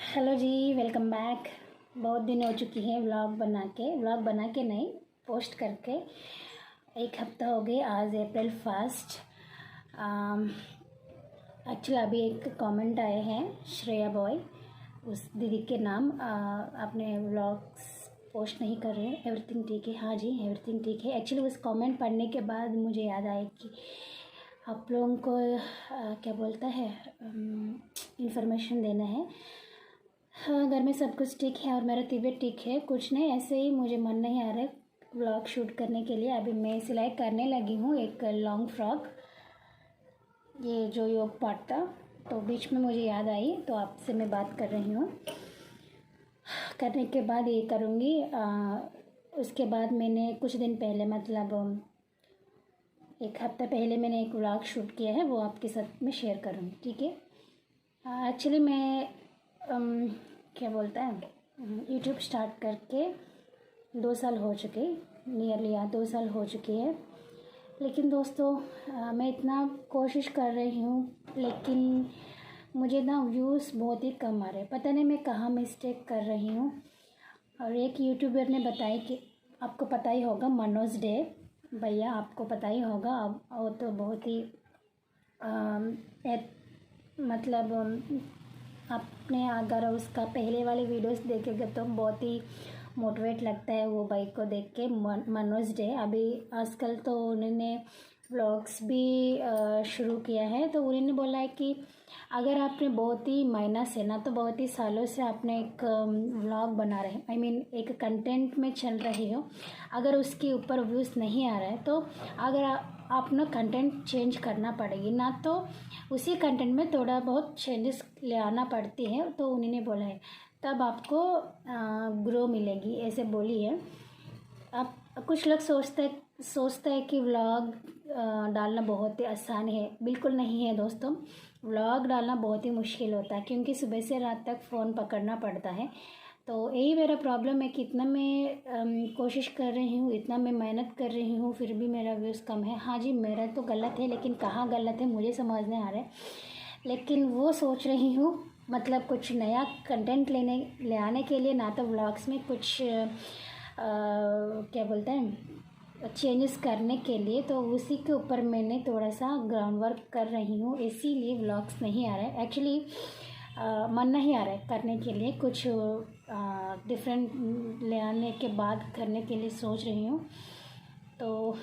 Hello जी, welcome back. बहुत दिन हो चुकी है व्लॉग बना के नहीं, पोस्ट करके। एक हफ्ता हो गया। आज अप्रैल 1। एक्चुअली अभी एक कमेंट आए हैं श्रेया बॉय, उस दीदी के नाम। आपने व्लॉग्स पोस्ट नहीं कर रहे हैं, एवरीथिंग ठीक है? हाँ जी, एवरीथिंग ठीक है। एक्चुअली उस कमेंट पढ़ने के बाद मुझे याद आया कि आप लोगों को क्या बोलता है, इंफॉर्मेशन देना है। हाँ, घर में सब कुछ ठीक है और मेरा तबीयत ठीक है। कुछ नहीं, ऐसे ही मुझे मन नहीं आ रहा है व्लॉग शूट करने के लिए। अभी मैं सिलाई करने लगी हूँ एक लॉन्ग फ्रॉक, ये जो योग पार्ट था, तो बीच में मुझे याद आई तो आपसे मैं बात कर रही हूँ। करने के बाद ये करूँगी। उसके बाद मैंने कुछ दिन पहले, मतलब एक हफ्ता पहले, मैंने एक व्लॉग शूट किया है, वो आपके साथ में शेयर करूँगी, ठीक है? एक्चुअली मैं क्या बोलता है, यूट्यूब स्टार्ट करके 2 साल हो चुके, नियरली 2 साल हो चुके हैं। लेकिन दोस्तों, मैं इतना कोशिश कर रही हूँ, लेकिन मुझे ना व्यूज़ बहुत ही कम आ रहे। पता नहीं मैं कहाँ मिस्टेक कर रही हूँ। और एक यूट्यूबर ने बताया कि आपको पता ही होगा, मनोज डे भैया, आपको पता ही होगा। अब वो तो बहुत ही मतलब आपने अगर उसका पहले वाले वीडियोस देखेंगे तो बहुत ही मोटिवेट लगता है वो भाई को देख के। मनोज डे अभी आजकल तो उन्होंने व्लॉग्स भी शुरू किया है। तो उन्होंने बोला है कि अगर आपने बहुत ही महीना से ना, तो बहुत ही सालों से आपने एक व्लॉग बना रहे, आई मीन एक कंटेंट में चल रही हो, अगर उसके ऊपर व्यूज़ नहीं आ रहा है तो अगर आप ना कंटेंट चेंज करना पड़ेगी ना, तो उसी कंटेंट में थोड़ा बहुत चेंजेस ले आना पड़ती है। तो उन्होंने बोला है तब आपको ग्रो मिलेगी, ऐसे बोली है। अब कुछ लोग सोचता है कि व्लॉग डालना बहुत ही आसान है। बिल्कुल नहीं है दोस्तों, व्लॉग डालना बहुत ही मुश्किल होता है, क्योंकि सुबह से रात तक फ़ोन पकड़ना पड़ता है। तो यही मेरा प्रॉब्लम है कि इतना मैं कोशिश कर रही हूँ, इतना मैं मेहनत कर रही हूँ, फिर भी मेरा व्यूज़ कम है। हाँ जी, मेरा तो गलत है, लेकिन कहाँ गलत है मुझे समझ नहीं आ रहा है। लेकिन वो सोच रही हूँ, मतलब कुछ नया कंटेंट ले आने के लिए, ना तो व्लॉग्स में कुछ क्या बोलते हैं, चेंजेस करने के लिए। तो उसी के ऊपर मैंने थोड़ा सा ग्राउंड वर्क कर रही हूँ, इसीलिए व्लॉग्स नहीं आ रहा है। एक्चुअली मन नहीं आ रहा है करने के लिए, कुछ डिफरेंट ले आने के बाद करने के लिए सोच रही हूँ। तो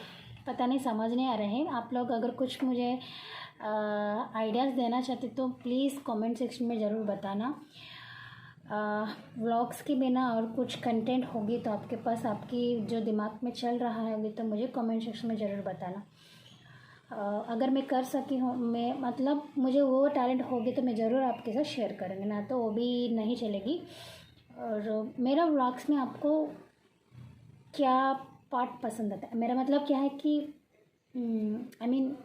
पता नहीं, समझ नहीं आ रहे हैं। आप लोग अगर कुछ मुझे आइडियाज़ देना चाहते तो प्लीज़ कमेंट सेक्शन में ज़रूर बताना। व्लॉग्स के बिना और कुछ कंटेंट होगी तो आपके पास, आपकी जो दिमाग में चल रहा है अभी, तो मुझे कमेंट सेक्शन में ज़रूर बताना। अगर मैं कर सकी हूँ, मैं मतलब मुझे वो टैलेंट होगी तो मैं ज़रूर आपके साथ शेयर करूँगी, ना तो वो भी नहीं चलेगी। और मेरा व्लॉग्स में आपको क्या पार्ट पसंद आता है, मेरा मतलब क्या है कि आई मीन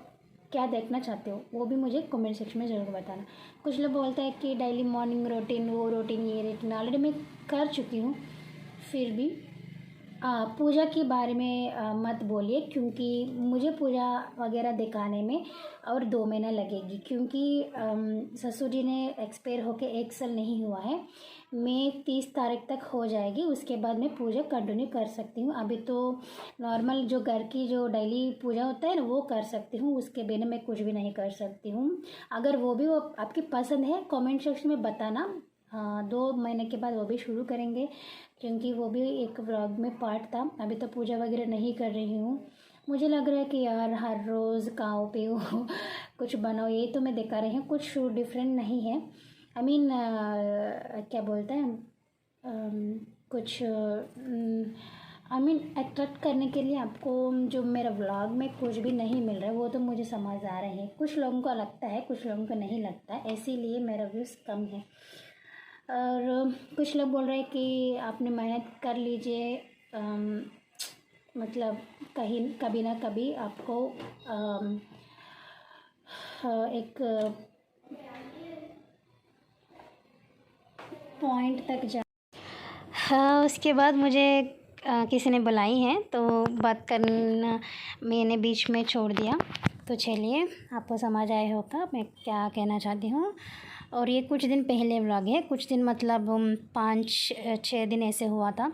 क्या देखना चाहते हो, वो भी मुझे कमेंट सेक्शन में ज़रूर बताना। कुछ लोग बोलते हैं कि डेली मॉर्निंग रूटीन, वो रूटीन, ये रूटीन ऑलरेडी मैं कर चुकी हूँ। फिर भी पूजा के बारे में मत बोलिए, क्योंकि मुझे पूजा वगैरह दिखाने में और 2 महीना लगेगी, क्योंकि ससुर जी ने एक्सपायर होके 1 साल नहीं हुआ है। मैं 30 तारीख तक हो जाएगी, उसके बाद मैं पूजा कंटिन्यू कर सकती हूँ। अभी तो नॉर्मल जो घर की जो डेली पूजा होता है ना, वो कर सकती हूँ, उसके बिना मैं कुछ भी नहीं कर सकती हूँ। अगर वो भी आपकी पसंद है, कमेंट सेक्शन में बताना। हाँ, 2 महीने के बाद वो भी शुरू करेंगे, क्योंकि वो भी एक व्लॉग में पार्ट था। अभी तो पूजा वगैरह नहीं कर रही हूँ। मुझे लग रहा है कि यार हर रोज़ खाओ पियो कुछ बनाओ, यही तो मैं दिखा रही हूँ, कुछ डिफरेंट नहीं है। आई मीन क्या बोलते हैं, कुछ आई मीन अट्रैक्ट करने के लिए आपको जो मेरा व्लॉग में कुछ भी नहीं मिल रहा है, वो तो मुझे समझ आ रहे हैं। कुछ लोगों को लगता है, कुछ लोगों को नहीं लगता है, इसीलिए मेरा व्यूज़ कम है। और कुछ लोग बोल रहे हैं कि आपने मेहनत कर लीजिए, मतलब कहीं कभी ना कभी आपको एक पॉइंट तक जा। हाँ, उसके बाद मुझे किसी ने बुलाई है, तो बात करना मैंने बीच में छोड़ दिया। तो चलिए, आपको समझ आया होगा मैं क्या कहना चाहती हूँ। और ये कुछ दिन पहले व्लॉग है, कुछ दिन मतलब 5-6 दिन ऐसे हुआ था।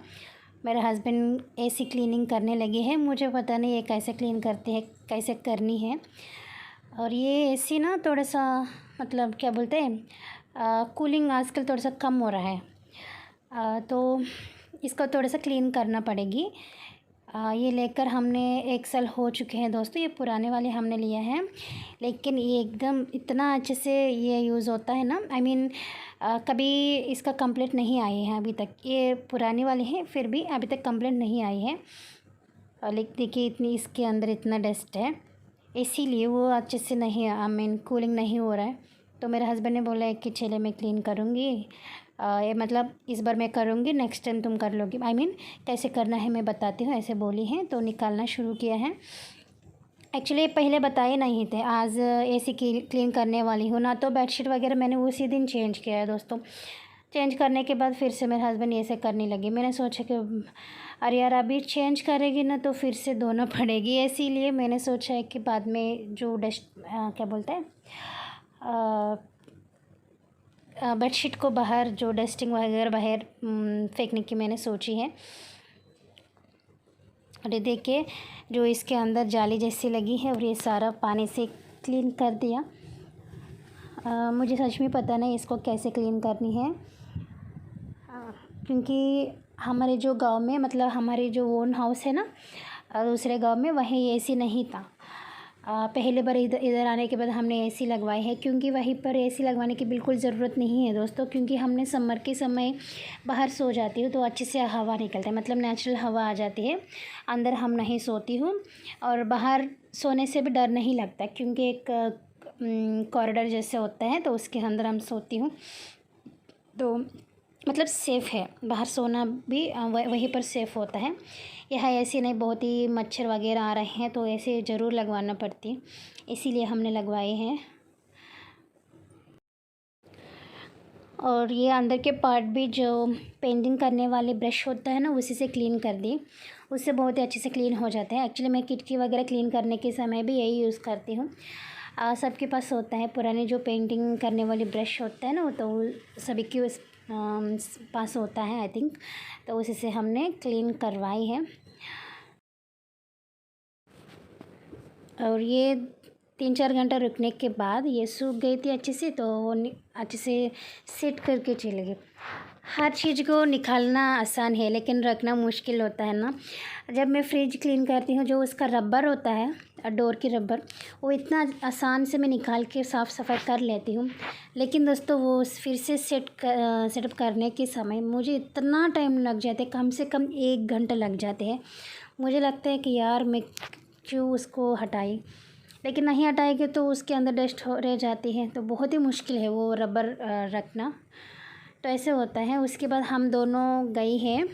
मेरे हस्बैंड एसी क्लीनिंग करने लगे हैं। मुझे पता नहीं ये कैसे क्लीन करते हैं, कैसे करनी है। और ये एसी ना थोड़ा सा मतलब क्या बोलते हैं, कूलिंग आजकल थोड़ा सा कम हो रहा है, तो इसको थोड़ा सा क्लीन करना पड़ेगी। ये लेकर हमने 1 साल हो चुके हैं दोस्तों। ये पुराने वाले हमने लिए हैं, लेकिन ये एकदम इतना अच्छे से ये यूज़ होता है ना, आई मीन कभी इसका कंप्लेंट नहीं आई है अभी तक। ये पुराने वाले हैं, फिर भी अभी तक कंप्लेंट नहीं आई है। लेकिन देखिए इतनी इसके अंदर इतना डस्ट है, इसीलिए वो अच्छे से नहीं, आई मीन कूलिंग नहीं हो रहा है। तो मेरे हस्बैंड ने बोला है कि चले मैं क्लीन करूँगी, ये मतलब इस बार मैं करूँगी, नेक्स्ट टाइम तुम कर लोगी, आई मीन कैसे करना है मैं बताती हूँ, ऐसे बोली हैं। तो निकालना शुरू किया है। एक्चुअली पहले बताए नहीं थे, आज एसी क्लीन करने वाली हूँ ना। तो बेडशीट वगैरह मैंने उसी दिन चेंज किया है दोस्तों। चेंज करने के बाद फिर से मेरे हस्बैंड ऐसे करने लगे। मैंने सोचा कि अरे यार अभी चेंज करेगी ना तो फिर से धोना पड़ेगी, इसीलिए मैंने सोचा है कि बाद में जो डस्ट क्या बोलते हैं, बेडशीट को बाहर जो डस्टिंग वगैरह बाहर फेंकने की मैंने सोची है। और ये देखिए जो इसके अंदर जाली जैसी लगी है, और ये सारा पानी से क्लीन कर दिया। मुझे सच में पता नहीं इसको कैसे क्लीन करनी है, क्योंकि हमारे जो गांव में मतलब हमारे जो ओन हाउस है ना, दूसरे गांव में वहीं एसी नहीं था। पहले बार इधर आने के बाद हमने एसी लगवाए हैं, क्योंकि वहीं पर एसी लगवाने की बिल्कुल ज़रूरत नहीं है दोस्तों। क्योंकि हमने समर के समय बाहर सो जाती हूँ तो अच्छे से हवा निकलता है, मतलब नेचुरल हवा आ जाती है। अंदर हम नहीं सोती हूँ, और बाहर सोने से भी डर नहीं लगता, क्योंकि एक कॉरिडोर जैसे होता है तो उसके अंदर हम सोती हूँ। तो मतलब सेफ़ है, बाहर सोना भी वहीं पर सेफ़ होता है। यह ऐसे नहीं, बहुत ही मच्छर वगैरह आ रहे हैं तो ऐसे ज़रूर लगवाना पड़ती है, इसीलिए हमने लगवाए हैं। और ये अंदर के पार्ट भी जो पेंटिंग करने वाले ब्रश होता है ना, उसी से क्लीन कर दी, उससे बहुत ही अच्छे से क्लीन हो जाता है। एक्चुअली मैं खिड़की वगैरह क्लीन करने के समय भी यही यूज़ करती हूँ। सबके पास होता है, पुराने जो पेंटिंग करने वाली ब्रश होता है ना, वो तो सभी के पास होता है आई थिंक। तो उसी से हमने क्लीन करवाई है। और ये 3-4 घंटा रुकने के बाद ये सूख गई थी अच्छे से, तो वो अच्छे से सेट करके चले गए। हर चीज़ को निकालना आसान है, लेकिन रखना मुश्किल होता है ना। जब मैं फ्रिज क्लीन करती हूँ, जो उसका रबर होता है, डोर की रबर, वो इतना आसान से मैं निकाल के साफ़ सफाई कर लेती हूँ। लेकिन दोस्तों वो फिर से सेटअप करने के समय मुझे इतना टाइम लग जाता है, कम से कम 1 घंटा लग जाते हैं। मुझे लगता है कि यार मैं क्यों उसको हटाई, लेकिन नहीं हटाएंगे तो उसके अंदर डस्ट रह जाती है, तो बहुत ही मुश्किल है वो रबर रखना। तो ऐसे होता है। उसके बाद हम दोनों गए हैं,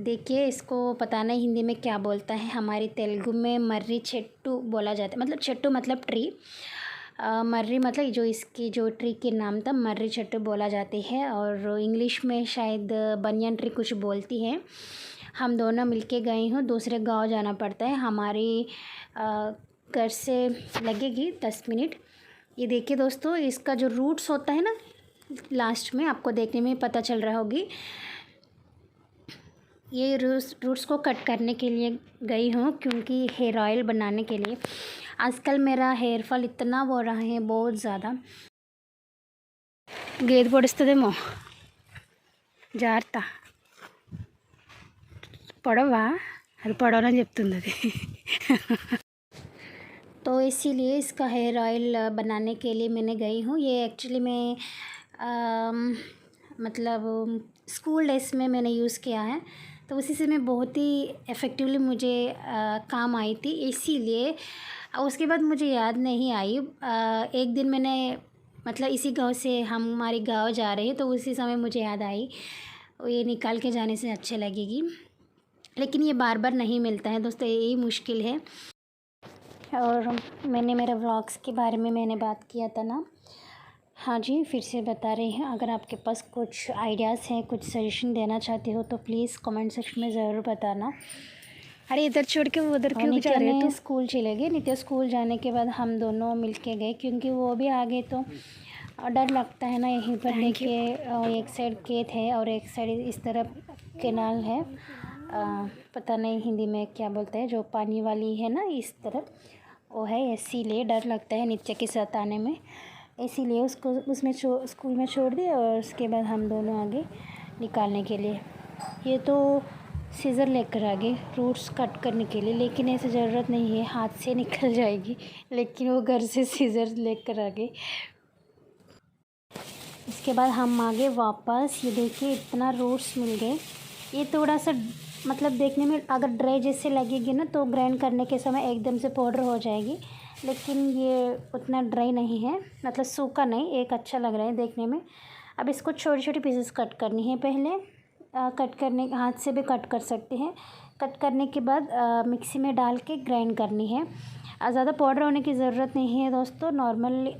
देखिए इसको पता नहीं हिंदी में क्या बोलता है, हमारी तेलुगु में मर्री छेट्टू बोला जाता है, मतलब छेट्टू मतलब ट्री, मर्री मतलब जो इसकी जो ट्री के नाम था मर्री छेट्टू बोला जाती है। और इंग्लिश में शायद बनियन ट्री कुछ बोलती है। हम दोनों मिलके गए हैं, दूसरे गांव जाना पड़ता है, हमारी घर से लगेगी 10 मिनट। ये देखिए दोस्तों, इसका जो रूट्स होता है ना, लास्ट में आपको देखने में पता चल रहा होगी। ये रूट्स को कट करने के लिए गई हूँ, क्योंकि हेयर ऑयल बनाने के लिए। आजकल मेरा हेयर फॉल इतना हो रहा है, बहुत ज़्यादा। గేదె పొడుస్తుందేమో జాగ్రత్త, పొడవా అది పొడవని చెప్తుంది అది। तो इसीलिए इसका हेयर ऑयल बनाने के लिए मैंने गई हूँ। ये एक्चुअली मैं मतलब स्कूल डेज़ में मैंने यूज़ किया है, तो उसी से मैं बहुत ही इफ़ेक्टिवली मुझे काम आई थी, इसीलिए उसके बाद मुझे याद नहीं आई। एक दिन मैंने मतलब इसी गांव से हम हमारे गांव जा रहे हैं, तो उसी समय मुझे याद आई, ये निकाल के जाने से अच्छे लगेगी। लेकिन ये बार बार नहीं मिलता है दोस्तों, यही मुश्किल है। और मैंने मेरे व्लॉग्स के बारे में मैंने बात किया था ना, हाँ जी, फिर से बता रही हैं। अगर आपके पास कुछ आइडियाज़ हैं, कुछ सजेशन देना चाहती हो, तो प्लीज़ कमेंट सेक्शन में ज़रूर बताना। अरे इधर छोड़ के वो उधर क्यों जा नित्या रहे हो? ने स्कूल चले गए। नित्या स्कूल जाने के बाद हम दोनों मिल के गए, क्योंकि वो भी आ गए तो और डर लगता है ना यहीं पर देखिए, एक साइड खेत है और एक साइड इस तरफ केनाल है। पता नहीं हिंदी में क्या बोलते हैं, जो पानी वाली है ना इस तरफ, वो है। इसीलिए डर लगता है नीचे के साथ आने में, इसीलिए उसको उसमें स्कूल में छोड़ दिया और उसके बाद हम दोनों आगे निकालने के लिए। ये तो सीज़र लेकर आ गए रूट्स कट करने के लिए, लेकिन ऐसे ज़रूरत नहीं है, हाथ से निकल जाएगी, लेकिन वो घर से सीज़र लेकर आ गए। इसके बाद हम आ गए वापस। ये देखिए इतना रूट्स मिल गए। ये थोड़ा सा मतलब देखने में अगर ड्राई जैसे लगेगी ना तो ग्राइंड करने के समय एकदम से पाउडर हो जाएगी, लेकिन ये उतना ड्राई नहीं है, मतलब सूखा नहीं, एक अच्छा लग रहा है देखने में। अब इसको छोटी छोटी पीसेस कट करनी है पहले। कट करने हाथ से भी कट कर सकते हैं। कट करने के बाद मिक्सी में डाल के ग्राइंड करनी है। ज़्यादा पाउडर होने की ज़रूरत नहीं है दोस्तों, नॉर्मल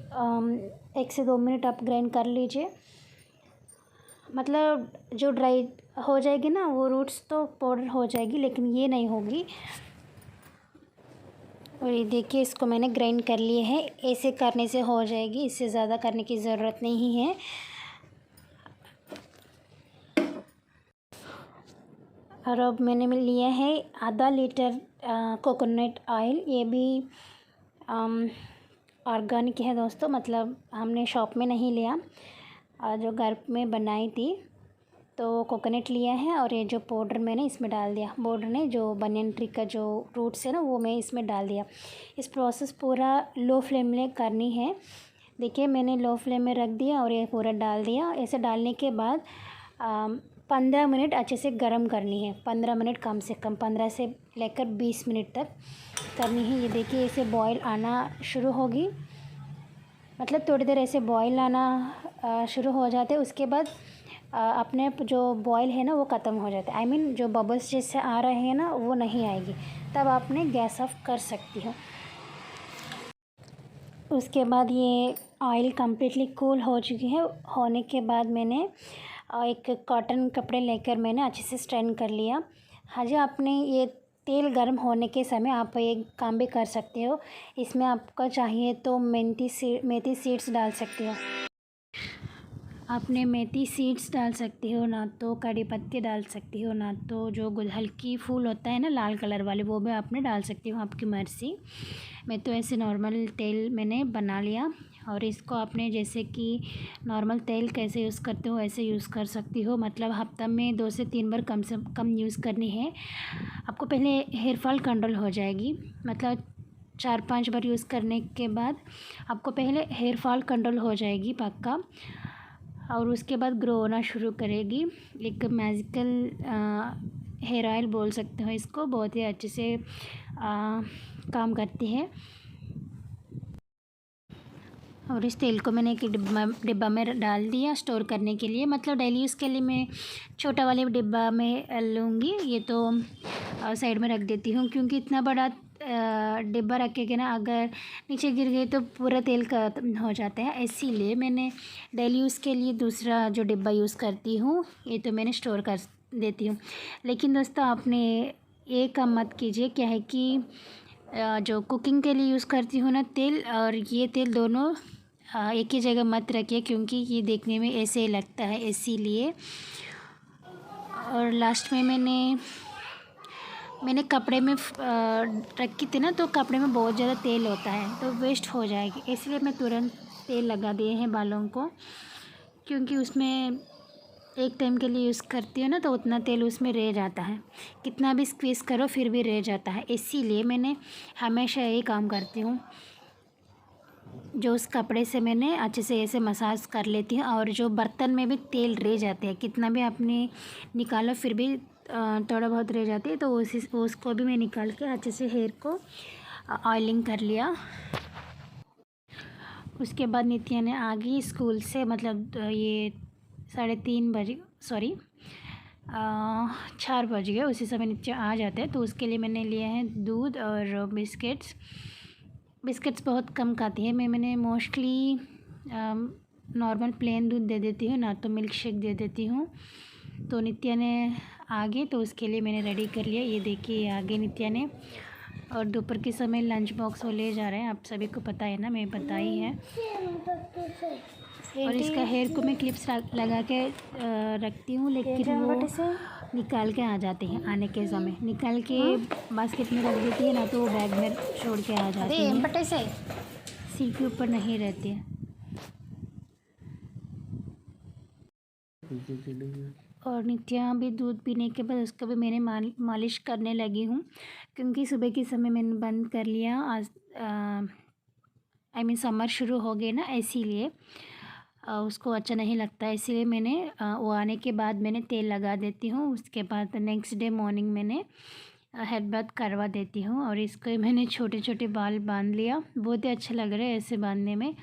1 से 2 मिनट आप ग्राइंड कर लीजिए। मतलब जो ड्राई हो जाएगी ना वो रूट्स तो पाउडर हो जाएगी, लेकिन ये नहीं होगी। और ये देखिए इसको मैंने ग्राइंड कर लिए है। ऐसे करने से हो जाएगी, इससे ज़्यादा करने की ज़रूरत नहीं है। और अब मैंने लिया है आधा लीटर कोकोनट ऑयल। ये भी ऑर्गेनिक है दोस्तों, मतलब हमने शॉप में नहीं लिया, जो घर में बनाई थी। तो कोकोनट लिया है और ये जो पाउडर मैंने इसमें डाल दिया। पाउडर ने जो बनियन ट्री का जो रूट्स है ना वो मैं इसमें डाल दिया। इस प्रोसेस पूरा लो फ्लेम में करनी है। देखिए मैंने लो फ्लेम में रख दिया और ये पूरा डाल दिया। ऐसे डालने के बाद 15 मिनट अच्छे से गर्म करनी है। 15 मिनट कम से कम 15 से लेकर 20 मिनट तक करनी है। ये देखिए इसे बॉयल आना शुरू होगी, मतलब थोड़ी देर ऐसे बॉयल आना शुरू हो जाते हैं। उसके बाद अपने जो बॉयल है ना वो ख़त्म हो जाता है। आई मीन जो बबल्स जैसे आ रहे हैं ना वो नहीं आएगी, तब आपने गैस ऑफ कर सकती हो। उसके बाद ये ऑयल कम्प्लीटली कूल हो चुकी है। होने के बाद मैंने एक कॉटन कपड़े लेकर मैंने अच्छे से स्ट्रेन कर लिया। हाँ जी, आपने ये तेल गर्म होने के समय आप एक काम भी कर सकते हो। इसमें आपको चाहिए तो मेथी सीड्स डाल सकते हो। आपने मेथी सीड्स डाल सकती हो, ना तो कड़ी पत्ते डाल सकती हो, ना तो जो गुड़हल की फूल होता है ना लाल कलर वाले, वो भी आपने डाल सकती हो, आपकी मर्ज़ी। मैं तो ऐसे नॉर्मल तेल मैंने बना लिया। और इसको आपने जैसे कि नॉर्मल तेल कैसे यूज़ करते हो ऐसे यूज़ कर सकती हो। मतलब हफ्ता में 2 से 3 बार कम से कम यूज़ करनी है। आपको पहले हेयर फॉल कंट्रोल हो जाएगी, मतलब 4-5 बार यूज़ करने के बाद आपको पहले हेयर फॉल कंट्रोल हो जाएगी पक्का, और उसके बाद ग्रो होना शुरू करेगी। एक मैजिकल हेयर ऑयल बोल सकते हो इसको, बहुत ही अच्छे से काम करती है। और इस तेल को मैंने एक डिब्बा में डाल दिया स्टोर करने के लिए, मतलब डेली यूज़ के लिए मैं छोटा वाले डिब्बा में लूँगी। ये तो साइड में रख देती हूँ, क्योंकि इतना बड़ा डिब्बा रखेंगे ना, अगर नीचे गिर गई तो पूरा तेल खत्म हो जाता है। इसीलिए मैंने डेली यूज़ के लिए दूसरा जो डिब्बा यूज़ करती हूँ, ये तो मैंने स्टोर कर देती हूँ। लेकिन दोस्तों आपने ये काम मत कीजिए, क्या है कि जो कुकिंग के लिए यूज़ करती हूँ ना तेल, और ये तेल दोनों एक ही जगह मत रखिए, क्योंकि ये देखने में ऐसे ही लगता है, इसीलिए। और लास्ट में मैंने कपड़े में रखी थी ना, तो कपड़े में बहुत ज़्यादा तेल होता है तो वेस्ट हो जाएगी, इसलिए मैं तुरंत तेल लगा दिए हैं बालों को, क्योंकि उसमें एक टाइम के लिए यूज़ करती हूँ ना तो उतना तेल उसमें रह जाता है, कितना भी स्क्वीज़ करो फिर भी रह जाता है। इसीलिए मैंने हमेशा यही काम करती हूँ, जो उस कपड़े से मैंने अच्छे से ऐसे मसाज कर लेती हूँ। और जो बर्तन में भी तेल रह जाते हैं, कितना भी आपने निकालो फिर भी थोड़ा बहुत रह जाती है, तो उसको भी मैं निकाल के अच्छे से हेयर को ऑयलिंग कर लिया। उसके बाद नित्या ने आ गई स्कूल से, मतलब ये 3:30 बजे, सॉरी 4 बज गए, उसी समय नित्या आ जाते हैं। तो उसके लिए मैंने लिया है दूध और बिस्किट्स बहुत कम खाती है। मैंने मोस्टली नॉर्मल प्लेन दूध दे देती हूँ, ना तो मिल्क शेक दे देती हूँ। तो नित्या ने आगे, तो उसके लिए मैंने रेडी कर लिया। ये देखिए आगे नित्या ने, और दोपहर के समय लंच बॉक्स वो ले जा रहे हैं, आप सभी को पता है ना, मैं बताई है। और इसका हेयर को मैं क्लिप्स लगा के रखती हूँ, लेकिन वो निकाल के आ जाते हैं आने के समय, निकाल के बास्केट में रख देती है ना, तो वो बैग में छोड़ के आ जाती है, सिर के ऊपर नहीं रहती है। और नित्या भी दूध पीने के बाद उसको भी मैंने मालिश करने लगी हूँ, क्योंकि सुबह के समय मैंने बंद कर लिया। आज समर शुरू हो गए ना, इसीलिए उसको अच्छा नहीं लगता, इसीलिए मैंने वो आने के बाद मैंने तेल लगा देती हूँ। उसके बाद नेक्स्ट डे मॉर्निंग मैंने हेड बाथ करवा देती हूँ। और इसको मैंने छोटे छोटे बाल बांध लिया, बहुत ही अच्छा लग रहा है ऐसे बांधने में।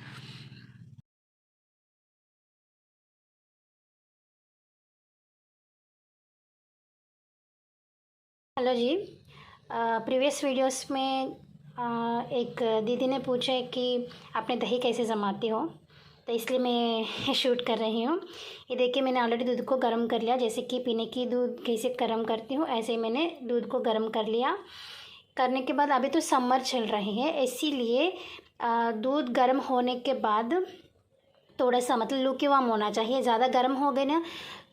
हेलो जी, प्रीवियस वीडियोस में एक दीदी ने पूछा है कि आपने दही कैसे जमाती हो, तो इसलिए मैं शूट कर रही हूँ। ये देखिए, मैंने ऑलरेडी दूध को गर्म कर लिया, जैसे कि पीने की दूध कैसे गर्म करती हूँ ऐसे ही मैंने दूध को गर्म कर लिया। करने के बाद अभी तो समर चल रही है, इसीलिए दूध गर्म होने के बाद थोड़ा सा मतलब लुकेवाम होना चाहिए। ज़्यादा गर्म हो गए ना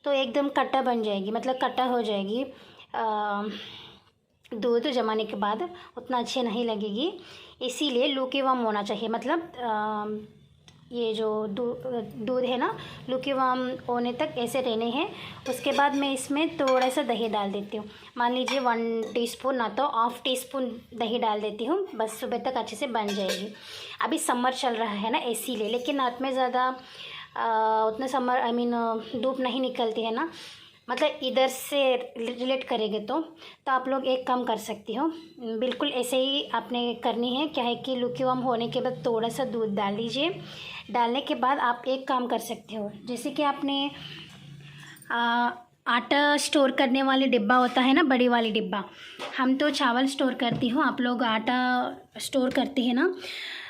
तो एकदम कट्टा बन जाएगी, मतलब कट्टा हो जाएगी। दूध जमाने के बाद उतना अच्छे नहीं लगेगी, इसीलिए लुकेवाम होना चाहिए। मतलब ये जो दूध है ना, लुकेवाम होने तक ऐसे रहने हैं। उसके बाद मैं इसमें थोड़ा सा दही डाल देती हूँ। मान लीजिए 1 टीस्पून ना तो ½ टीस्पून दही डाल देती हूँ, बस सुबह तक अच्छे से बन जाएगी। अभी समर चल रहा है ना इसीलिए, लेकिन रात में ज़्यादा उतना समर धूप नहीं निकलती है ना, मतलब इधर से रिलेट करेंगे तो आप लोग एक काम कर सकती हो, बिल्कुल ऐसे ही आपने करनी है। क्या है कि लुकेवाम होने के बाद थोड़ा सा दूध डाल लीजिए। डालने के बाद आप एक काम कर सकते हो, जैसे कि आपने आटा स्टोर करने वाली डिब्बा होता है ना, बड़ी वाली डिब्बा, हम तो चावल स्टोर करती हूँ, आप लोग आटा स्टोर करते हैं ना,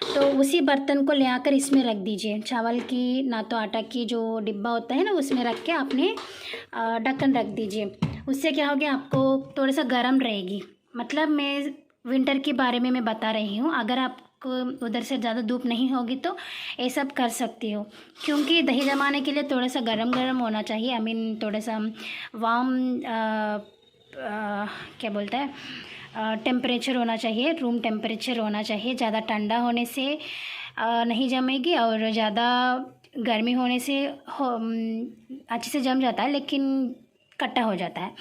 तो उसी बर्तन को ले आकर इसमें रख दीजिए। चावल की ना तो आटा की जो डिब्बा होता है ना, उसमें रख के आपने ढक्कन रख दीजिए। उससे क्या हो गया, आपको थोड़ा सा गर्म रहेगी। मतलब मैं विंटर के बारे में मैं बता रही हूँ, अगर आपको उधर से ज़्यादा धूप नहीं होगी तो ये सब कर सकती हो, क्योंकि दही जमाने के लिए थोड़ा सा गरम होना चाहिए। थोड़ा सा वार्म क्या बोलता है, टेम्परेचर होना चाहिए, रूम टेम्परेचर होना चाहिए। ज़्यादा ठंडा होने से नहीं जमेगी, और ज़्यादा गर्मी होने से अच्छे से जम जाता है, लेकिन कट्टा हो जाता है।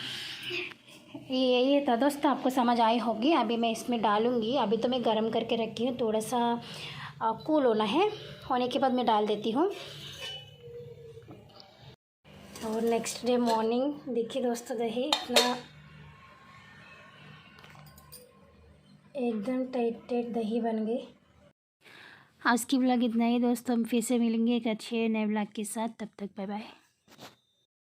ये था दोस्तों, आपको समझ आई होगी। अभी मैं इसमें डालूँगी, अभी तो मैं गरम करके रखी हूँ, थोड़ा सा कूल होना है, होने के बाद मैं डाल देती हूँ। और नेक्स्ट डे मॉर्निंग देखिए दोस्तों, दही इतना एकदम टाइट दही बन गई। आज की व्लॉग इतना ही दोस्तों, हम फिर से मिलेंगे एक अच्छे नए व्लॉग के साथ। तब तक बाय बाय।